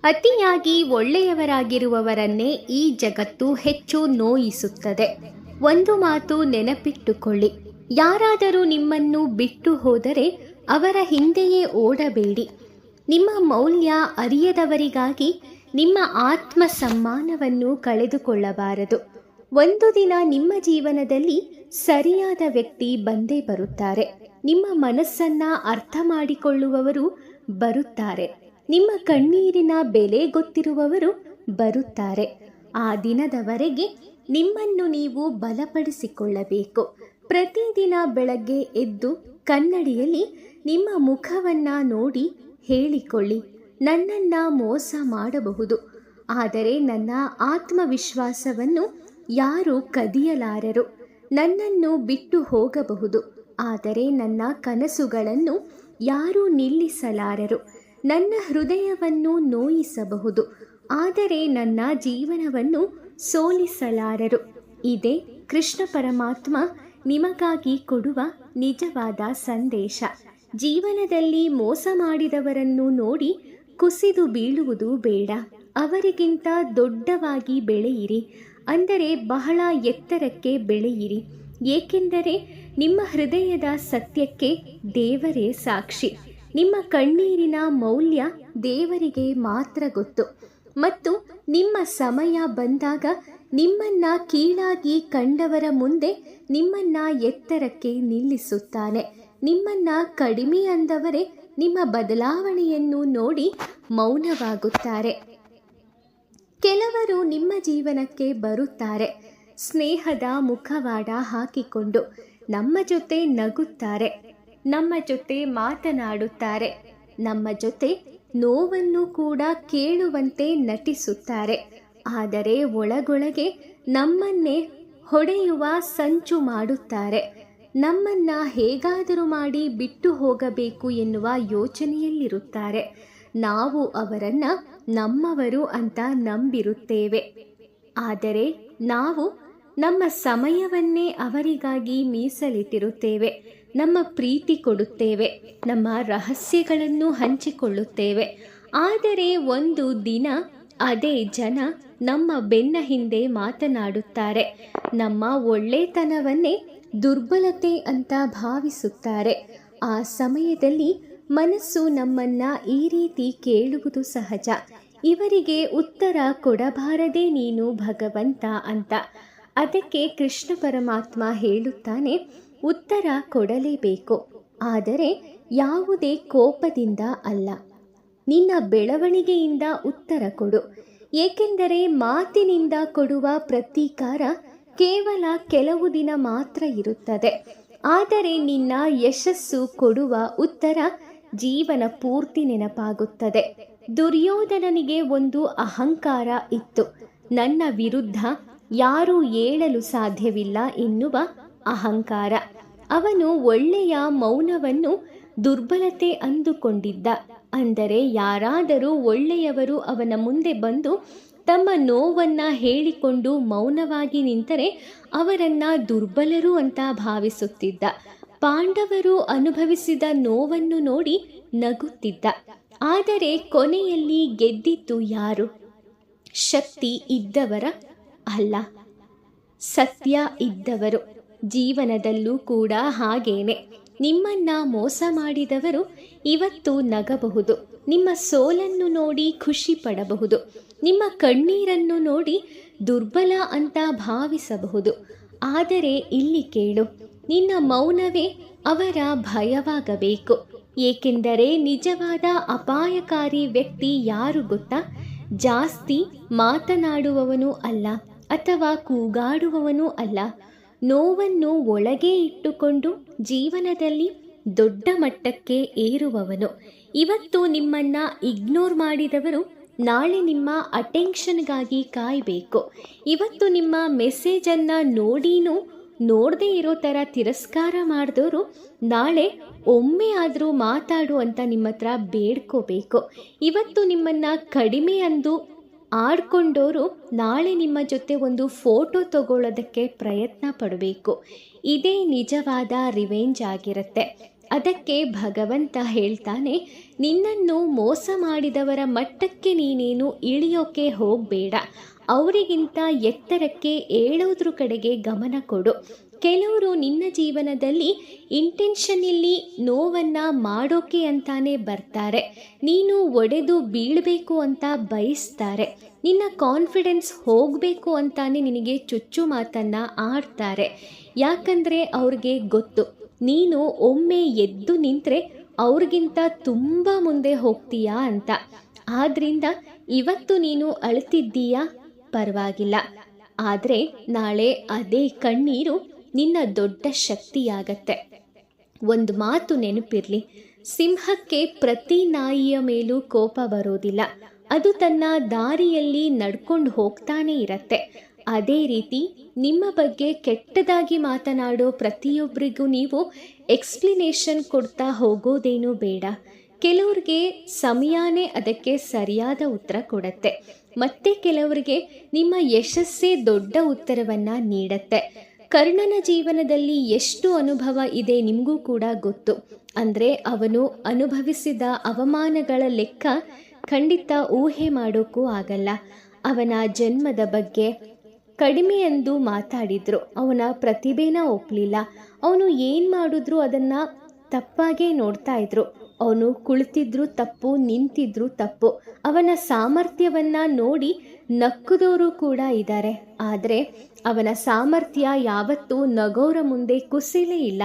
ಅತಿಯಾಗಿ ಒಳ್ಳೆಯವರಾಗಿರುವವರನ್ನೇ ಈ ಜಗತ್ತು ಹೆಚ್ಚು ನೋಯಿಸುತ್ತದೆ. ಒಂದು ಮಾತು ನೆನಪಿಟ್ಟುಕೊಳ್ಳಿ, ಯಾರಾದರೂ ನಿಮ್ಮನ್ನು ಬಿಟ್ಟು ಹೋದರೆ ಅವರ ಹಿಂದೆಯೇ ಓಡಬೇಡಿ. ನಿಮ್ಮ ಮೌಲ್ಯ ಅರಿಯದವರಿಗಾಗಿ ನಿಮ್ಮ ಆತ್ಮ ಸಮ್ಮಾನವನ್ನು ಕಳೆದುಕೊಳ್ಳಬಾರದು. ಒಂದು ದಿನ ನಿಮ್ಮ ಜೀವನದಲ್ಲಿ ಸರಿಯಾದ ವ್ಯಕ್ತಿ ಬಂದೇ ಬರುತ್ತಾರೆ. ನಿಮ್ಮ ಮನಸ್ಸನ್ನ ಅರ್ಥ ಮಾಡಿಕೊಳ್ಳುವವರು ಬರುತ್ತಾರೆ. ನಿಮ್ಮ ಕಣ್ಣೀರಿನ ಬೆಲೆ ಗೊತ್ತಿರುವವರು ಬರುತ್ತಾರೆ. ಆ ದಿನದವರೆಗೆ ನಿಮ್ಮನ್ನು ನೀವು ಬಲಪಡಿಸಿಕೊಳ್ಳಬೇಕು. ಪ್ರತಿದಿನ ಬೆಳಗ್ಗೆ ಎದ್ದು ಕನ್ನಡಿಯಲ್ಲಿ ನಿಮ್ಮ ಮುಖವನ್ನ ನೋಡಿ ಹೇಳಿಕೊಳ್ಳಿ, ನನ್ನನ್ನ ಮೋಸ ಮಾಡಬಹುದು, ಆದರೆ ನನ್ನ ಆತ್ಮವಿಶ್ವಾಸವನ್ನು ಯಾರೂ ಕದಿಯಲಾರರು. ನನ್ನನ್ನು ಬಿಟ್ಟು ಹೋಗಬಹುದು, ಆದರೆ ನನ್ನ ಕನಸುಗಳನ್ನು ಯಾರೂ ನಿಲ್ಲಿಸಲಾರರು. ನನ್ನ ಹೃದಯವನ್ನು ನೋಯಿಸಬಹುದು, ಆದರೆ ನನ್ನ ಜೀವನವನ್ನು ಸೋಲಿಸಲಾರರು. ಇದೇ ಕೃಷ್ಣ ಪರಮಾತ್ಮ ನಿಮಗಾಗಿ ಕೊಡುವ ನಿಜವಾದ ಸಂದೇಶ. ಜೀವನದಲ್ಲಿ ಮೋಸ ಮಾಡಿದವರನ್ನು ನೋಡಿ ಕುಸಿದು ಬೀಳುವುದು ಬೇಡ. ಅವರಿಗಿಂತ ದೊಡ್ಡವಾಗಿ ಬೆಳೆಯಿರಿ, ಅಂದರೆ ಬಹಳ ಎತ್ತರಕ್ಕೆ ಬೆಳೆಯಿರಿ. ಏಕೆಂದರೆ ನಿಮ್ಮ ಹೃದಯದ ಸತ್ಯಕ್ಕೆ ದೇವರೇ ಸಾಕ್ಷಿ. ನಿಮ್ಮ ಕಣ್ಣೀರಿನ ಮೌಲ್ಯ ದೇವರಿಗೆ ಮಾತ್ರ ಗೊತ್ತು. ಮತ್ತು ನಿಮ್ಮ ಸಮಯ ಬಂದಾಗ ನಿಮ್ಮನ್ನ ಕೀಳಾಗಿ ಕಂಡವರ ಮುಂದೆ ನಿಮ್ಮನ್ನ ಎತ್ತರಕ್ಕೆ ನಿಲ್ಲಿಸುತ್ತಾನೆ. ನಿಮ್ಮನ್ನ ಕಡಿಮೆ ಅಂದವರೇ ನಿಮ್ಮ ಬದಲಾವಣೆಯನ್ನು ನೋಡಿ ಮೌನವಾಗುತ್ತಾರೆ. ಕೆಲವರು ನಿಮ್ಮ ಜೀವನಕ್ಕೆ ಬರುತ್ತಾರೆ, ಸ್ನೇಹದ ಮುಖವಾಡ ಹಾಕಿಕೊಂಡು ನಮ್ಮ ಜೊತೆ ನಗುತ್ತಾರೆ, ನಮ್ಮ ಜೊತೆ ಮಾತನಾಡುತ್ತಾರೆ, ನಮ್ಮ ಜೊತೆ ನೋವನ್ನು ಕೂಡ ಕೇಳುವಂತೆ ನಟಿಸುತ್ತಾರೆ. ಆದರೆ ಒಳಗೊಳಗೆ ನಮ್ಮನ್ನೇ ಹೊಡೆಯುವ ಸಂಚು ಮಾಡುತ್ತಾರೆ. ನಮ್ಮನ್ನ ಹೇಗಾದರೂ ಮಾಡಿ ಬಿಟ್ಟು ಹೋಗಬೇಕು ಎನ್ನುವ ಯೋಚನೆಯಲ್ಲಿರುತ್ತಾರೆ. ನಾವು ಅವರನ್ನ ನಮ್ಮವರು ಅಂತ ನಂಬಿರುತ್ತೇವೆ. ಆದರೆ ನಾವು ನಮ್ಮ ಸಮಯವನ್ನೇ ಅವರಿಗಾಗಿ ಮೀಸಲಿಟ್ಟಿರುತ್ತೇವೆ. ನಮ್ಮ ಪ್ರೀತಿ ಕೊಡುತ್ತೇವೆ, ನಮ್ಮ ರಹಸ್ಯಗಳನ್ನು ಹಂಚಿಕೊಳ್ಳುತ್ತೇವೆ. ಆದರೆ ಒಂದು ದಿನ ಅದೇ ಜನ ನಮ್ಮ ಬೆನ್ನ ಹಿಂದೆ ಮಾತನಾಡುತ್ತಾರೆ. ನಮ್ಮ ಒಳ್ಳೆತನವನ್ನೇ ದುರ್ಬಲತೆ ಅಂತ ಭಾವಿಸುತ್ತಾರೆ. ಆ ಸಮಯದಲ್ಲಿ ಮನಸ್ಸು ನಮ್ಮನ್ನ ಈ ರೀತಿ ಕೇಳುವುದು ಸಹಜ, ಇವರಿಗೆ ಉತ್ತರ ಕೊಡಬಾರದೆ ನೀನು ಭಗವಂತ ಅಂತ. ಅದಕ್ಕೆ ಕೃಷ್ಣ ಪರಮಾತ್ಮ ಹೇಳುತ್ತಾನೆ, ಉತ್ತರ ಕೊಡಲೇಬೇಕು, ಆದರೆ ಯಾವುದೇ ಕೋಪದಿಂದ ಅಲ್ಲ. ನಿನ್ನ ಬೆಳವಣಿಗೆಯಿಂದ ಉತ್ತರ ಕೊಡು. ಏಕೆಂದರೆ ಮಾತಿನಿಂದ ಕೊಡುವ ಪ್ರತೀಕಾರ ಕೇವಲ ಕೆಲವು ದಿನ ಮಾತ್ರ ಇರುತ್ತದೆ. ಆದರೆ ನಿನ್ನ ಯಶಸ್ಸು ಕೊಡುವ ಉತ್ತರ ಜೀವನ ಪೂರ್ತಿ ನೆನಪಾಗುತ್ತದೆ. ದುರ್ಯೋಧನನಿಗೆ ಒಂದು ಅಹಂಕಾರ ಇತ್ತು, ನನ್ನ ವಿರುದ್ಧ ಯಾರೂ ಏಳಲು ಸಾಧ್ಯವಿಲ್ಲ ಎನ್ನುವ ಅಹಂಕಾರ. ಅವನು ಒಳ್ಳೆಯ ಮೌನವನ್ನು ದುರ್ಬಲತೆ ಅಂದುಕೊಂಡಿದ್ದ. ಅಂದರೆ ಯಾರಾದರೂ ಒಳ್ಳೆಯವರು ಅವನ ಮುಂದೆ ಬಂದು ತಮ್ಮ ನೋವನ್ನು ಹೇಳಿಕೊಂಡು ಮೌನವಾಗಿ ನಿಂತರೆ ಅವರನ್ನ ದುರ್ಬಲರು ಅಂತ ಭಾವಿಸುತ್ತಿದ್ದ. ಪಾಂಡವರು ಅನುಭವಿಸಿದ ನೋವನ್ನು ನೋಡಿ ನಗುತ್ತಿದ್ದ. ಆದರೆ ಕೊನೆಯಲ್ಲಿ ಗೆದ್ದಿದ್ದು ಯಾರು? ಶಕ್ತಿ ಇದ್ದವರ ಅಲ್ಲ, ಸತ್ಯ ಇದ್ದವರು. ಜೀವನದಲ್ಲೂ ಕೂಡ ಹಾಗೇನೆ. ನಿಮ್ಮನ್ನ ಮೋಸ ಮಾಡಿದವರು ಇವತ್ತು ನಗಬಹುದು, ನಿಮ್ಮ ಸೋಲನ್ನು ನೋಡಿ ಖುಷಿ ಪಡಬಹುದು, ನಿಮ್ಮ ಕಣ್ಣೀರನ್ನು ನೋಡಿ ದುರ್ಬಲ ಅಂತ ಭಾವಿಸಬಹುದು. ಆದರೆ ಇಲ್ಲಿ ಕೇಳು, ನಿನ್ನ ಮೌನವೇ ಅವರ ಭಯವಾಗಬೇಕು. ಏಕೆಂದರೆ ನಿಜವಾದ ಅಪಾಯಕಾರಿ ವ್ಯಕ್ತಿ ಯಾರು ಗೊತ್ತಾ? ಜಾಸ್ತಿ ಮಾತನಾಡುವವನು ಅಲ್ಲ, ಅಥವಾ ಕೂಗಾಡುವವನು ಅಲ್ಲ, ನೋವನ್ನು ಒಳಗೆ ಇಟ್ಟುಕೊಂಡು ಜೀವನದಲ್ಲಿ ದೊಡ್ಡ ಮಟ್ಟಕ್ಕೆ ಏರುವವನು. ಇವತ್ತು ನಿಮ್ಮನ್ನ ಇಗ್ನೋರ್ ಮಾಡಿದವರು ನಾಳೆ ನಿಮ್ಮ ಅಟೆನ್ಷನ್ಗಾಗಿ ಕಾಯಬೇಕು. ಇವತ್ತು ನಿಮ್ಮ ಮೆಸೇಜನ್ನು ನೋಡದೇ ಇರೋ ಥರ ತಿರಸ್ಕಾರ ಮಾಡಿದವರು ನಾಳೆ ಒಮ್ಮೆ ಆದರೂ ಮಾತಾಡು ಅಂತ ನಿಮ್ಮ ಹತ್ರ ಬೇಡ್ಕೋಬೇಕು. ಇವತ್ತು ನಿಮ್ಮನ್ನು ಕಡಿಮೆ ಅಂದು ಆಡ್ಕೊಂಡವರು ನಾಳೆ ನಿಮ್ಮ ಜೊತೆ ಒಂದು ಫೋಟೋ ತಗೊಳ್ಳೋದಕ್ಕೆ ಪ್ರಯತ್ನ ಪಡಬೇಕು. ಇದೇ ನಿಜವಾದ ರಿವೆಂಜ್ ಆಗಿರುತ್ತೆ. ಅದಕ್ಕೆ ಭಗವಂತ ಹೇಳ್ತಾನೆ, ನಿನ್ನನ್ನು ಮೋಸ ಮಾಡಿದವರ ಮಟ್ಟಕ್ಕೆ ನೀನೇನು ಇಳಿಯೋಕೆ ಹೋಗಬೇಡ, ಅವರಿಗಿಂತ ಎತ್ತರಕ್ಕೆ ಏಳೋದ್ರ ಕಡೆಗೆ ಗಮನ ಕೊಡು. ಕೆಲವರು ನಿನ್ನ ಜೀವನದಲ್ಲಿ ಇಂಟೆನ್ಷನ್ನಲ್ಲಿ ನೋವನ್ನು ಮಾಡೋಕೆ ಅಂತಾನೆ ಬರ್ತಾರೆ. ನೀನು ಒಡೆದು ಬೀಳಬೇಕು ಅಂತ ಬಯಸ್ತಾರೆ. ನಿನ್ನ ಕಾನ್ಫಿಡೆನ್ಸ್ ಹೋಗಬೇಕು ಅಂತಾನೆ ನಿನಗೆ ಚುಚ್ಚು ಮಾತನ್ನು ಆಡ್ತಾರೆ. ಯಾಕಂದರೆ ಅವ್ರಿಗೆ ಗೊತ್ತು, ನೀನು ಒಮ್ಮೆ ಎದ್ದು ನಿಂತರೆ ಅವ್ರಿಗಿಂತ ತುಂಬ ಮುಂದೆ ಹೋಗ್ತೀಯಾ ಅಂತ. ಆದ್ದರಿಂದ ಇವತ್ತು ನೀನು ಅಳ್ತಿದ್ದೀಯಾ, ಪರವಾಗಿಲ್ಲ. ಆದರೆ ನಾಳೆ ಅದೇ ಕಣ್ಣೀರು ನಿನ್ನ ದೊಡ್ಡ ಶಕ್ತಿಯಾಗತ್ತೆ. ಒಂದು ಮಾತು ನೆನಪಿರಲಿ, ಸಿಂಹಕ್ಕೆ ಪ್ರತಿ ನಾಯಿಯ ಮೇಲೂ ಕೋಪ ಬರೋದಿಲ್ಲ. ಅದು ತನ್ನ ದಾರಿಯಲ್ಲಿ ನಡ್ಕೊಂಡು ಹೋಗ್ತಾನೆ ಇರತ್ತೆ. ಅದೇ ರೀತಿ ನಿಮ್ಮ ಬಗ್ಗೆ ಕೆಟ್ಟದಾಗಿ ಮಾತನಾಡೋ ಪ್ರತಿಯೊಬ್ಬರಿಗೂ ನೀವು ಎಕ್ಸ್ಪ್ಲನೇಷನ್ ಕೊಡ್ತಾ ಹೋಗೋದೇನೂ ಬೇಡ. ಕೆಲವ್ರಿಗೆ ಸಮಯನೇ ಅದಕ್ಕೆ ಸರಿಯಾದ ಉತ್ತರ ಕೊಡತ್ತೆ. ಮತ್ತೆ ಕೆಲವರಿಗೆ ನಿಮ್ಮ ಯಶಸ್ಸೇ ದೊಡ್ಡ ಉತ್ತರವನ್ನು ನೀಡತ್ತೆ. ಕರ್ಣನ ಜೀವನದಲ್ಲಿ ಎಷ್ಟು ಅನುಭವ ಇದೆ ನಿಮಗೂ ಕೂಡ ಗೊತ್ತು. ಅಂದರೆ ಅವನು ಅನುಭವಿಸಿದ ಅವಮಾನಗಳ ಲೆಕ್ಕ ಖಂಡಿತ ಊಹೆ ಮಾಡೋಕ್ಕೂ ಆಗಲ್ಲ. ಅವನ ಜನ್ಮದ ಬಗ್ಗೆ ಕಡಿಮೆ ಎಂದು ಮಾತಾಡಿದ್ರು, ಅವನ ಪ್ರತಿಭೆನ ಒಪ್ಪಲಿಲ್ಲ. ಅವನು ಏನು ಮಾಡಿದ್ರು ಅದನ್ನು ತಪ್ಪಾಗೇ ನೋಡ್ತಾ ಇದ್ರು. ಅವನು ಕುಳಿತಿದ್ರು ತಪ್ಪು, ನಿಂತಿದ್ರು ತಪ್ಪು. ಅವನ ಸಾಮರ್ಥ್ಯವನ್ನು ನೋಡಿ ನಕ್ಕುದವರು ಕೂಡ ಇದ್ದಾರೆ. ಆದರೆ ಅವನ ಸಾಮರ್ಥ್ಯ ಯಾವತ್ತೂ ನಗೋರ ಮುಂದೆ ಕುಸಿಲೇ ಇಲ್ಲ,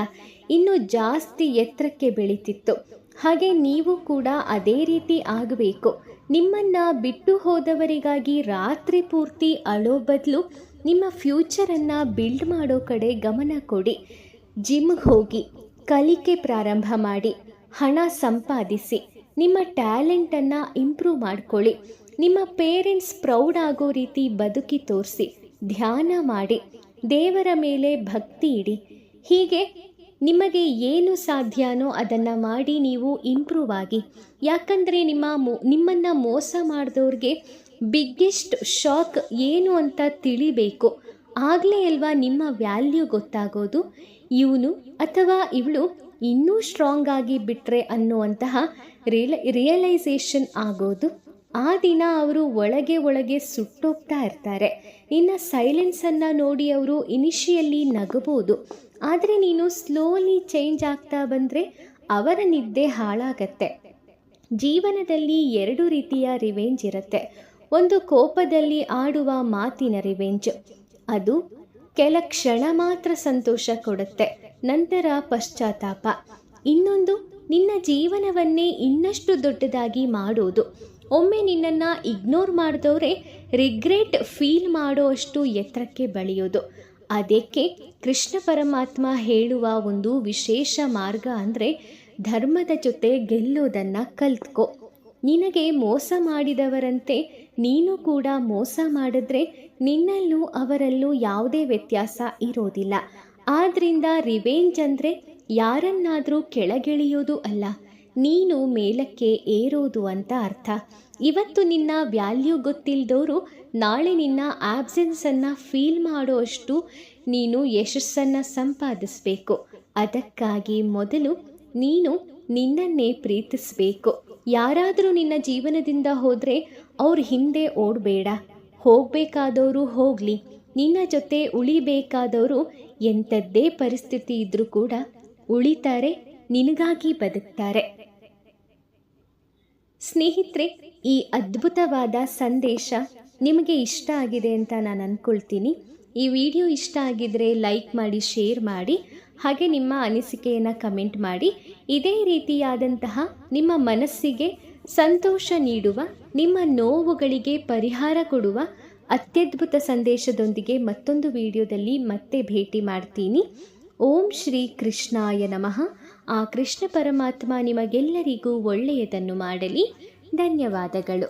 ಇನ್ನೂ ಜಾಸ್ತಿ ಎತ್ತರಕ್ಕೆ ಬೆಳೀತಿತ್ತು. ಹಾಗೆ ನೀವು ಕೂಡ ಅದೇ ರೀತಿ ಆಗಬೇಕು. ನಿಮ್ಮನ್ನು ಬಿಟ್ಟು ಹೋದವರಿಗಾಗಿ ರಾತ್ರಿ ಪೂರ್ತಿ ಅಳೋ ಬದಲು ನಿಮ್ಮ ಫ್ಯೂಚರನ್ನು ಬಿಲ್ಡ್ ಮಾಡೋ ಕಡೆ ಗಮನ ಕೊಡಿ. ಜಿಮ್ಗೆ ಹೋಗಿ ಕಲಿಕೆ ಪ್ರಾರಂಭ ಮಾಡಿ, ಹಣ ಸಂಪಾದಿಸಿ, ನಿಮ್ಮ ಟ್ಯಾಲೆಂಟನ್ನು ಇಂಪ್ರೂವ್ ಮಾಡ್ಕೊಳ್ಳಿ. ನಿಮ್ಮ ಪೇರೆಂಟ್ಸ್ ಪ್ರೌಡ್ ಆಗೋ ರೀತಿ ಬದುಕಿ ತೋರಿಸಿ, ಧ್ಯಾನ ಮಾಡಿ, ದೇವರ ಮೇಲೆ ಭಕ್ತಿ ಇಡಿ. ಹೀಗೆ ನಿಮಗೆ ಏನು ಸಾಧ್ಯನೋ ಅದನ್ನು ಮಾಡಿ ನೀವು ಇಂಪ್ರೂವ್ ಆಗಿ. ಯಾಕಂದರೆ ನಿಮ್ಮನ್ನು ಮೋಸ ಮಾಡಿದವ್ರಿಗೆ ಬಿಗ್ಗೆಸ್ಟ್ ಶಾಕ್ ಏನು ಅಂತ ತಿಳಿಬೇಕು. ಆಗಲೇ ಅಲ್ವಾ ನಿಮ್ಮ ವ್ಯಾಲ್ಯೂ ಗೊತ್ತಾಗೋದು. ಇವನು ಅಥವಾ ಇವಳು ಇನ್ನೂ ಸ್ಟ್ರಾಂಗ್ ಆಗಿ ಬಿಟ್ಟರೆ ಅನ್ನುವಂತಹ ರಿಯಲೈಸೇಷನ್ ಆಗೋದು. ಆ ದಿನ ಅವರು ಒಳಗೆ ಸುಟ್ಟೋಗ್ತಾ ಇರ್ತಾರೆ. ನಿನ್ನ ಸೈಲೆನ್ಸನ್ನು ನೋಡಿ ಅವರು ಇನಿಷಿಯಲಿ ನಗಬಹುದು. ಆದರೆ ನೀನು ಸ್ಲೋಲಿ ಚೇಂಜ್ ಆಗ್ತಾ ಬಂದರೆ ಅವರ ನಿದ್ದೆ ಹಾಳಾಗತ್ತೆ. ಜೀವನದಲ್ಲಿ 2 ರೀತಿಯ ರಿವೆಂಜ್ ಇರುತ್ತೆ. ಒಂದು ಕೋಪದಲ್ಲಿ ಆಡುವ ಮಾತಿನ ರಿವೆಂಜ್, ಅದು ಕೆಲ ಕ್ಷಣ ಮಾತ್ರ ಸಂತೋಷ ಕೊಡುತ್ತೆ, ನಂತರ ಪಶ್ಚಾತ್ತಾಪ. ಇನ್ನೊಂದು ನಿನ್ನ ಜೀವನವನ್ನೇ ಇನ್ನಷ್ಟು ದೊಡ್ಡದಾಗಿ ಮಾಡೋದು. ಒಮ್ಮೆ ನಿನ್ನನ್ನು ಇಗ್ನೋರ್ ಮಾಡಿದವರೇ ರಿಗ್ರೆಟ್ ಫೀಲ್ ಮಾಡೋಷ್ಟು ಎತ್ತರಕ್ಕೆ ಬೆಳೆಯೋದು. ಅದಕ್ಕೆ ಕೃಷ್ಣ ಪರಮಾತ್ಮ ಹೇಳುವ ಒಂದು ವಿಶೇಷ ಮಾರ್ಗ ಅಂದರೆ ಧರ್ಮದ ಜೊತೆ ಗೆಲ್ಲೋದನ್ನು ಕಲ್ತ್ಕೋ. ನಿನಗೆ ಮೋಸ ಮಾಡಿದವರಂತೆ ನೀನು ಕೂಡ ಮೋಸ ಮಾಡಿದ್ರೆ ನಿನ್ನಲ್ಲೂ ಅವರಲ್ಲೂ ಯಾವುದೇ ವ್ಯತ್ಯಾಸ ಇರೋದಿಲ್ಲ. ಆದ್ದರಿಂದ ರಿವೆಂಜ್ ಅಂದರೆ ಯಾರನ್ನಾದರೂ ಕೆಳಗಿಳಿಯೋದು ಅಲ್ಲ, ನೀನು ಮೇಲಕ್ಕೆ ಏರೋದು ಅಂತ ಅರ್ಥ. ಇವತ್ತು ನಿನ್ನ ವ್ಯಾಲ್ಯೂ ಗೊತ್ತಿಲ್ಲದವರು ನಾಳೆ ನಿನ್ನ ಆಬ್ಸೆನ್ಸನ್ನು ಫೀಲ್ ಮಾಡೋಷ್ಟು ನೀನು ಯಶಸ್ಸನ್ನು ಸಂಪಾದಿಸಬೇಕು. ಅದಕ್ಕಾಗಿ ಮೊದಲು ನೀನು ನಿನ್ನನ್ನೇ ಪ್ರೀತಿಸಬೇಕು. ಯಾರಾದರೂ ನಿನ್ನ ಜೀವನದಿಂದ ಹೋದರೆ ಅವ್ರ ಹಿಂದೆ ಓಡಬೇಡ. ಹೋಗಬೇಕಾದವರು ಹೋಗಲಿ, ನಿನ್ನ ಜೊತೆ ಉಳಿಬೇಕಾದವರು ಎಂಥದ್ದೇ ಪರಿಸ್ಥಿತಿ ಇದ್ದರೂ ಕೂಡ ಉಳಿತಾರೆ, ನಿನಗಾಗಿ ಬದುಕ್ತಾರೆ. ಸ್ನೇಹಿತರೆ, ಈ ಅದ್ಭುತವಾದ ಸಂದೇಶ ನಿಮಗೆ ಇಷ್ಟ ಆಗಿದೆ ಅಂತ ನಾನು ಅಂದ್ಕೊಳ್ತೀನಿ. ಈ ವಿಡಿಯೋ ಇಷ್ಟ ಆಗಿದ್ರೆ ಲೈಕ್ ಮಾಡಿ, ಶೇರ್ ಮಾಡಿ, ಹಾಗೆ ನಿಮ್ಮ ಅನಿಸಿಕೆಯನ್ನು ಕಮೆಂಟ್ ಮಾಡಿ. ಇದೇ ರೀತಿಯಾದಂತಹ ನಿಮ್ಮ ಮನಸ್ಸಿಗೆ ಸಂತೋಷ ನೀಡುವ, ನಿಮ್ಮ ನೋವುಗಳಿಗೆ ಪರಿಹಾರ ಕೊಡುವ ಅತ್ಯದ್ಭುತ ಸಂದೇಶದೊಂದಿಗೆ ಮತ್ತೊಂದು ವಿಡಿಯೋದಲ್ಲಿ ಮತ್ತೆ ಭೇಟಿ ಮಾಡ್ತೀನಿ. ಓಂ ಶ್ರೀ ಕೃಷ್ಣಾಯ ನಮಃ. ಆ ಕೃಷ್ಣ ಪರಮಾತ್ಮ ನಿಮಗೆಲ್ಲರಿಗೂ ಒಳ್ಳೆಯದನ್ನು ಮಾಡಲಿ. ಧನ್ಯವಾದಗಳು.